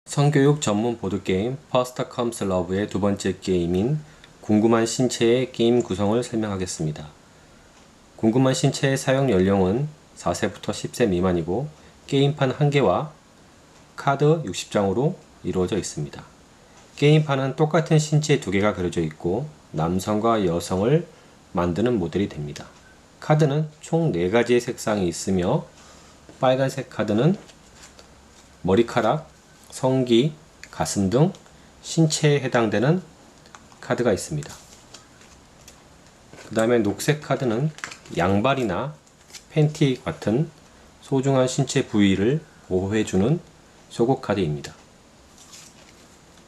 성교육 전문 보드게임 퍼스트 컴스 러브의 두 번째 게임인 궁금한 신체의 게임 구성을 설명하겠습니다. 궁금한 신체의 사용 연령은 4세부터 10세 미만이고 게임판 1개와 카드 60장으로 이루어져 있습니다. 게임판은 똑같은 신체 2개가 그려져 있고 남성과 여성을 만드는 모델이 됩니다. 카드는 총 4가지의 색상이 있으며 빨간색 카드는 머리카락, 성기, 가슴 등 신체에 해당되는 카드가 있습니다. 그 다음에 녹색 카드는 양발이나 팬티 같은 소중한 신체 부위를 보호해주는 속옷 카드입니다.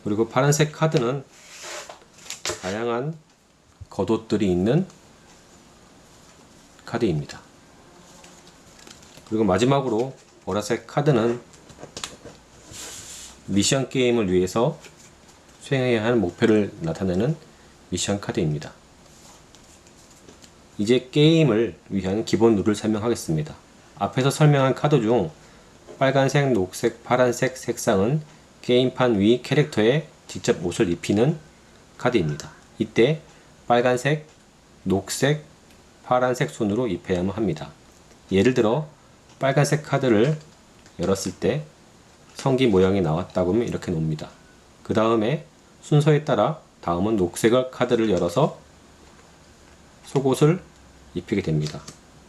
그리고 파란색 카드는 다양한 겉옷들이 있는 카드입니다. 그리고 마지막으로 보라색 카드는 미션 게임을 위해서 수행해야 하는 목표를 나타내는 미션 카드입니다. 이제 게임을 위한 기본 룰을 설명하겠습니다. 앞에서 설명한 카드 중 빨간색, 녹색, 파란색 색상은 게임판 위 캐릭터에 직접 옷을 입히는 카드입니다. 이때 빨간색, 녹색, 파란색 순으로 입혀야만 합니다. 예를 들어 빨간색 카드를 열었을 때 성기 모양이 나왔다고 하면 이렇게 놓습니다. 그 다음에 순서에 따라 다음은 녹색 카드를 열어서 속옷을 입히게 됩니다.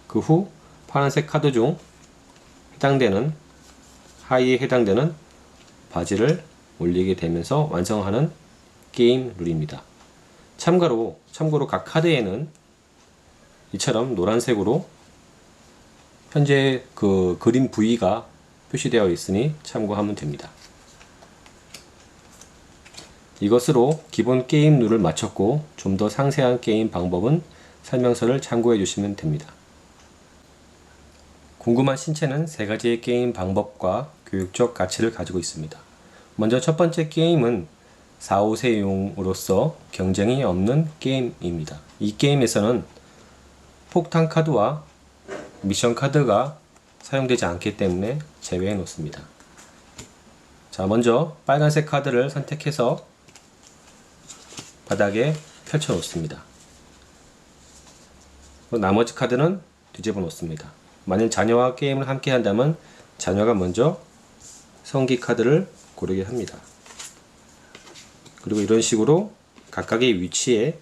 그 후 파란색 카드 중 해당되는 하의에 해당되는 바지를 올리게 되면서 완성하는 게임 룰입니다. 참고로 각 카드에는 이처럼 노란색으로 현재 그 그림 부위가 표시되어 있으니 참고하면 됩니다. 이것으로 기본 게임 룰을 마쳤고 좀 더 상세한 게임 방법은 설명서를 참고해 주시면 됩니다. 궁금한 신체는 3가지의 게임 방법과 교육적 가치를 가지고 있습니다. 먼저 첫 번째 게임은 4, 5세용으로서 경쟁이 없는 게임입니다. 이 게임에서는 폭탄 카드와 미션 카드가 사용되지 않기 때문에 제외해 놓습니다. 자, 먼저 빨간색 카드를 선택해서 바닥에 펼쳐 놓습니다. 나머지 카드는 뒤집어 놓습니다. 만일 자녀와 게임을 함께 한다면 자녀가 먼저 성기 카드를 고르게 합니다. 그리고 이런 식으로 각각의 위치에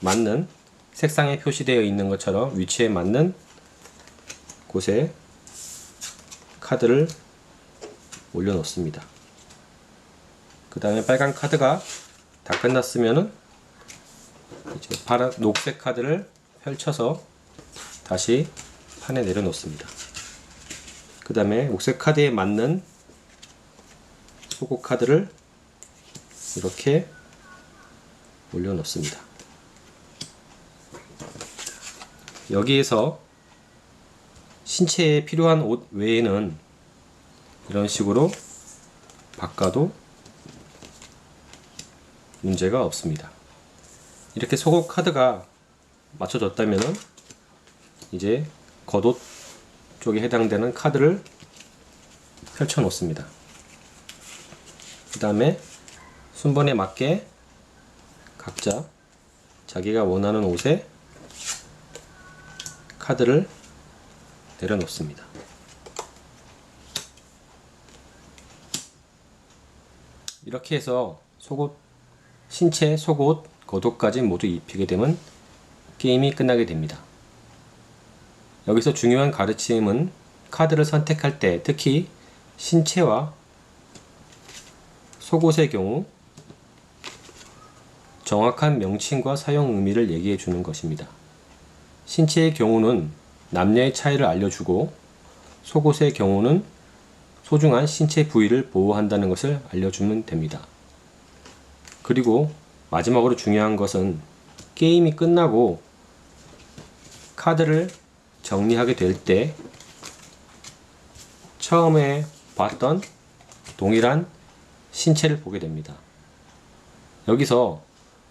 맞는 색상에 표시되어 있는 것처럼 위치에 맞는 곳에 카드를 올려 놓습니다. 그 다음에 빨간 카드가 다 끝났으면은 이제 녹색 카드를 펼쳐서 다시 판에 내려 놓습니다. 그 다음에 녹색 카드에 맞는 속옷 카드를 이렇게 올려 놓습니다. 여기에서 신체에 필요한 옷 외에는 이런 식으로 바꿔도 문제가 없습니다. 이렇게 속옷 카드가 맞춰졌다면 이제 겉옷 쪽에 해당되는 카드를 펼쳐 놓습니다. 그 다음에 순번에 맞게 각자 자기가 원하는 옷에 카드를 내려놓습니다. 이렇게 해서 신체, 속옷, 겉옷까지 모두 입히게 되면 게임이 끝나게 됩니다. 여기서 중요한 가르침은 카드를 선택할 때 특히 신체와 속옷의 경우 정확한 명칭과 사용 의미를 얘기해 주는 것입니다. 신체의 경우는 남녀의 차이를 알려주고 속옷의 경우는 소중한 신체 부위를 보호한다는 것을 알려주면 됩니다. 그리고 마지막으로 중요한 것은 게임이 끝나고 카드를 정리하게 될 때 처음에 봤던 동일한 신체를 보게 됩니다. 여기서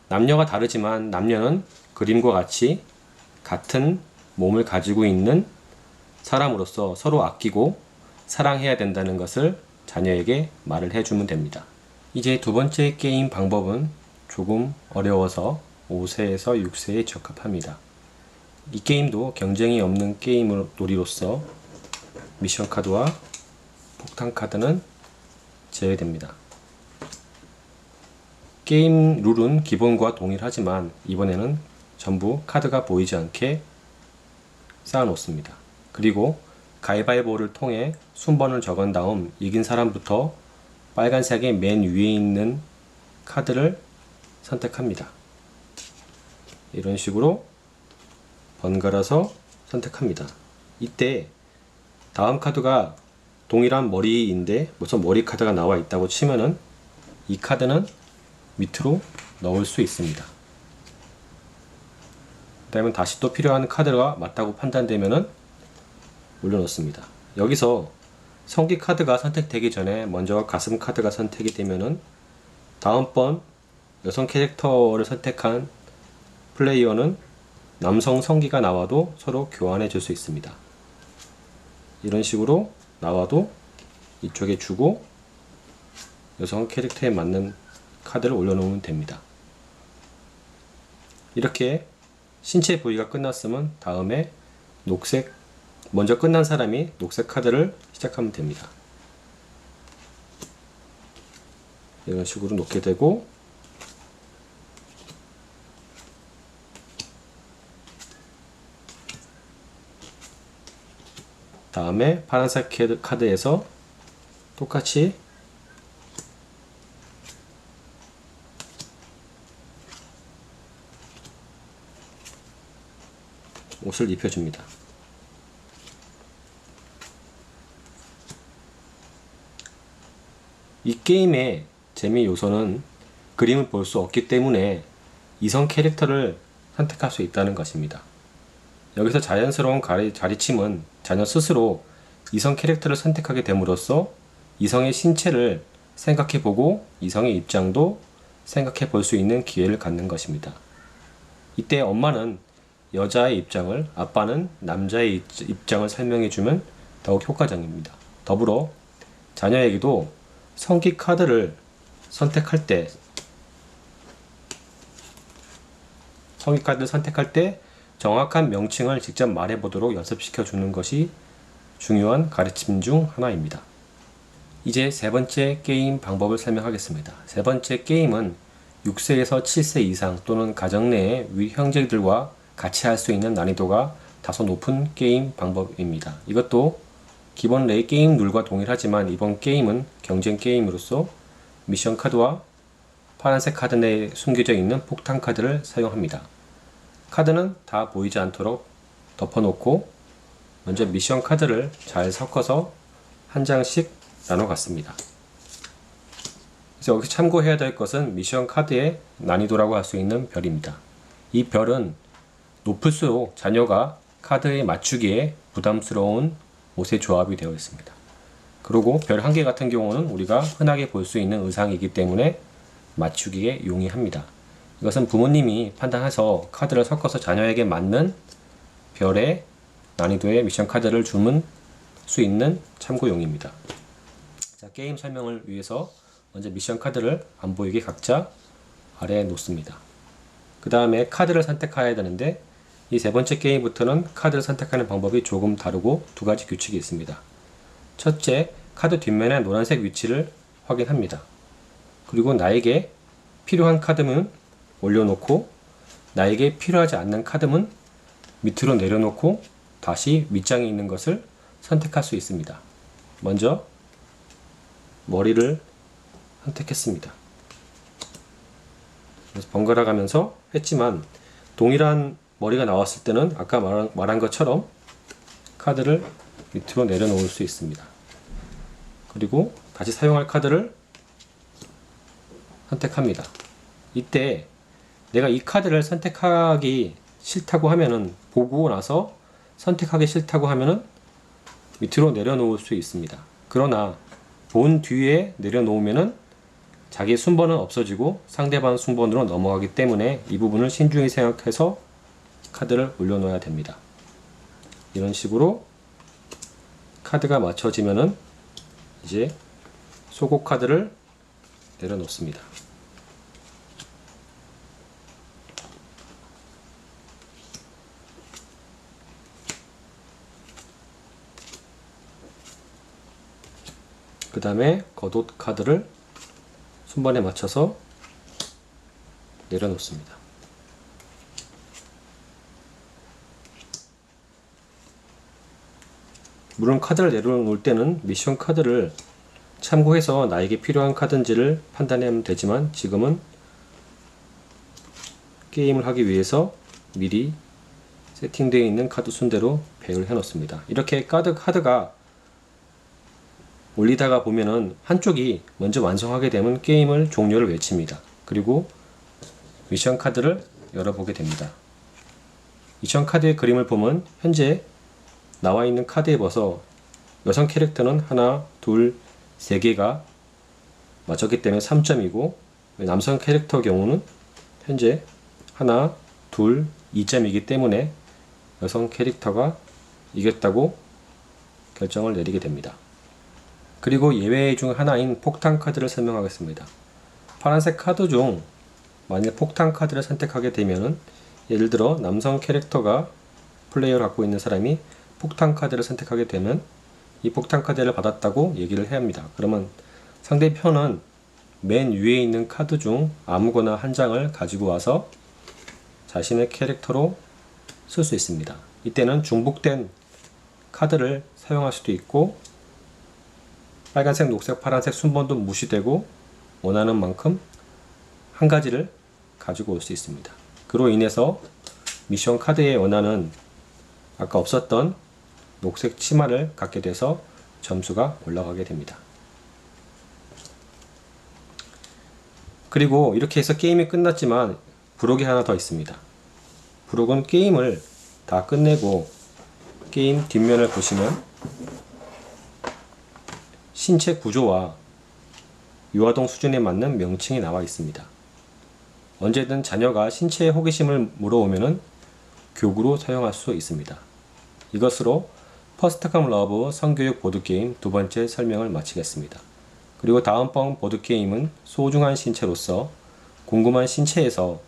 남녀가 다르지만 남녀는 그림과 같이 같은 몸을 가지고 있는 사람으로서 서로 아끼고 사랑해야 된다는 것을 자녀에게 말을 해주면 됩니다. 이제 두 번째 게임 방법은 조금 어려워서 5세에서 6세에 적합합니다. 이 게임도 경쟁이 없는 게임을 놀이로서 미션 카드와 폭탄 카드는 제외됩니다. 게임 룰은 기본과 동일하지만 이번에는 전부 카드가 보이지 않게 쌓아 놓습니다. 그리고 가위바위보를 통해 순번을 적은 다음 이긴 사람부터 빨간색의 맨 위에 있는 카드를 선택합니다. 이런 식으로 번갈아서 선택합니다. 이때 다음 카드가 동일한 머리인데 무슨 머리 카드가 나와 있다고 치면은 이 카드는 밑으로 넣을 수 있습니다. 그다음에 다시 또 필요한 카드가 맞다고 판단되면은 올려놓습니다. 여기서 성기 카드가 선택되기 전에 먼저 가슴 카드가 선택이 되면은 다음번 여성 캐릭터를 선택한 플레이어는 남성 성기가 나와도 서로 교환해 줄 수 있습니다. 이런 식으로 나와도 이쪽에 주고 여성 캐릭터에 맞는 카드를 올려놓으면 됩니다. 이렇게 신체 부위가 끝났으면 다음에 녹색, 먼저 끝난 사람이 녹색 카드를 시작하면 됩니다. 이런 식으로 놓게 되고 다음에 파란색 카드에서 똑같이 옷을 입혀줍니다. 이 게임의 재미 요소는 그림을 볼 수 없기 때문에 이성 캐릭터를 선택할 수 있다는 것입니다. 여기서 자연스러운 자리침은 자녀 스스로 이성 캐릭터를 선택하게 됨으로써 이성의 신체를 생각해보고 이성의 입장도 생각해 볼 수 있는 기회를 갖는 것입니다. 이때 엄마는 여자의 입장을, 아빠는 남자의 입장을 설명해주면 더욱 효과적입니다. 더불어 자녀에게도 성기 카드를 선택할 때 정확한 명칭을 직접 말해보도록 연습시켜 주는 것이 중요한 가르침 중 하나입니다. 이제 세 번째 게임 방법을 설명하겠습니다. 세 번째 게임은 6세에서 7세 이상 또는 가정 내의 위 형제들과 같이 할 수 있는 난이도가 다소 높은 게임 방법입니다. 이것도 기본 레이 게임 룰과 동일하지만 이번 게임은 경쟁 게임으로서 미션 카드와 파란색 카드 내에 숨겨져 있는 폭탄 카드를 사용합니다. 카드는 다 보이지 않도록 덮어놓고 먼저 미션 카드를 잘 섞어서 한 장씩 나눠 갔습니다. 그래서 여기서 참고해야 될 것은 미션 카드의 난이도라고 할 수 있는 별입니다. 이 별은 높을수록 자녀가 카드에 맞추기에 부담스러운 옷의 조합이 되어 있습니다. 그리고 별 1개 같은 경우는 우리가 흔하게 볼 수 있는 의상이기 때문에 맞추기에 용이합니다. 이것은 부모님이 판단해서 카드를 섞어서 자녀에게 맞는 별의 난이도의 미션 카드를 주문 수 있는 참고용입니다. 자, 게임 설명을 위해서 먼저 미션 카드를 안 보이게 각자 아래에 놓습니다. 그 다음에 카드를 선택해야 되는데 이 세 번째 게임부터는 카드를 선택하는 방법이 조금 다르고 두 가지 규칙이 있습니다. 첫째, 카드 뒷면의 노란색 위치를 확인합니다. 그리고 나에게 필요한 카드는 올려놓고 나에게 필요하지 않는 카드는 밑으로 내려놓고 다시 윗장에 있는 것을 선택할 수 있습니다. 먼저 머리를 선택했습니다. 그래서 번갈아 가면서 했지만 동일한 머리가 나왔을 때는 아까 말한 것처럼 카드를 밑으로 내려놓을 수 있습니다. 그리고 다시 사용할 카드를 선택합니다. 이때 내가 이 카드를 선택하기 싫다고 하면은 보고 나서 선택하기 싫다고 하면은 밑으로 내려놓을 수 있습니다. 그러나 본 뒤에 내려놓으면은 자기 순번은 없어지고 상대방 순번으로 넘어가기 때문에 이 부분을 신중히 생각해서 카드를 올려놓아야 됩니다. 이런 식으로 카드가 맞춰지면은 이제 소고 카드를 내려놓습니다. 그 다음에 겉옷 카드를 순번에 맞춰서 내려놓습니다. 물론 카드를 내려놓을 때는 미션 카드를 참고해서 나에게 필요한 카드인지를 판단하면 되지만 지금은 게임을 하기 위해서 미리 세팅되어 있는 카드 순대로 배열 해 놓습니다. 이렇게 카드가 올리다가 보면은 한쪽이 먼저 완성하게 되면 게임을 종료를 외칩니다. 그리고 미션 카드를 열어보게 됩니다. 미션 카드의 그림을 보면 현재 나와 있는 카드에 봐서 여성 캐릭터는 하나, 둘, 세 개가 맞췄기 때문에 3점이고 남성 캐릭터 경우는 현재 하나, 둘, 2점이기 때문에 여성 캐릭터가 이겼다고 결정을 내리게 됩니다. 그리고 예외 중 하나인 폭탄 카드를 설명하겠습니다. 파란색 카드 중 만일 폭탄 카드를 선택하게 되면은 예를 들어 남성 캐릭터가 플레이어를 갖고 있는 사람이 폭탄 카드를 선택하게 되면 이 폭탄 카드를 받았다고 얘기를 해야 합니다. 그러면 상대편은 맨 위에 있는 카드 중 아무거나 한 장을 가지고 와서 자신의 캐릭터로 쓸 수 있습니다. 이때는 중복된 카드를 사용할 수도 있고 빨간색, 녹색, 파란색 순번도 무시되고 원하는 만큼 한 가지를 가지고 올 수 있습니다. 그로 인해서 미션 카드에 원하는 아까 없었던 녹색 치마를 갖게 돼서 점수가 올라가게 됩니다. 그리고 이렇게 해서 게임이 끝났지만 부록이 하나 더 있습니다. 부록은 게임을 다 끝내고 게임 뒷면을 보시면 신체 구조와 유아동 수준에 맞는 명칭이 나와 있습니다. 언제든 자녀가 신체에 호기심을 물어오면 교구로 사용할 수 있습니다. 이것으로 퍼스트컴 러브 성교육 보드게임 두 번째 설명을 마치겠습니다. 그리고 다음번 보드게임은 소중한 신체로서 궁금한 신체에서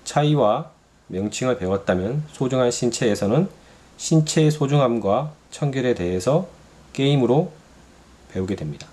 차이와 명칭을 배웠다면 소중한 신체에서는 신체의 소중함과 청결에 대해서 게임으로 배우게 됩니다.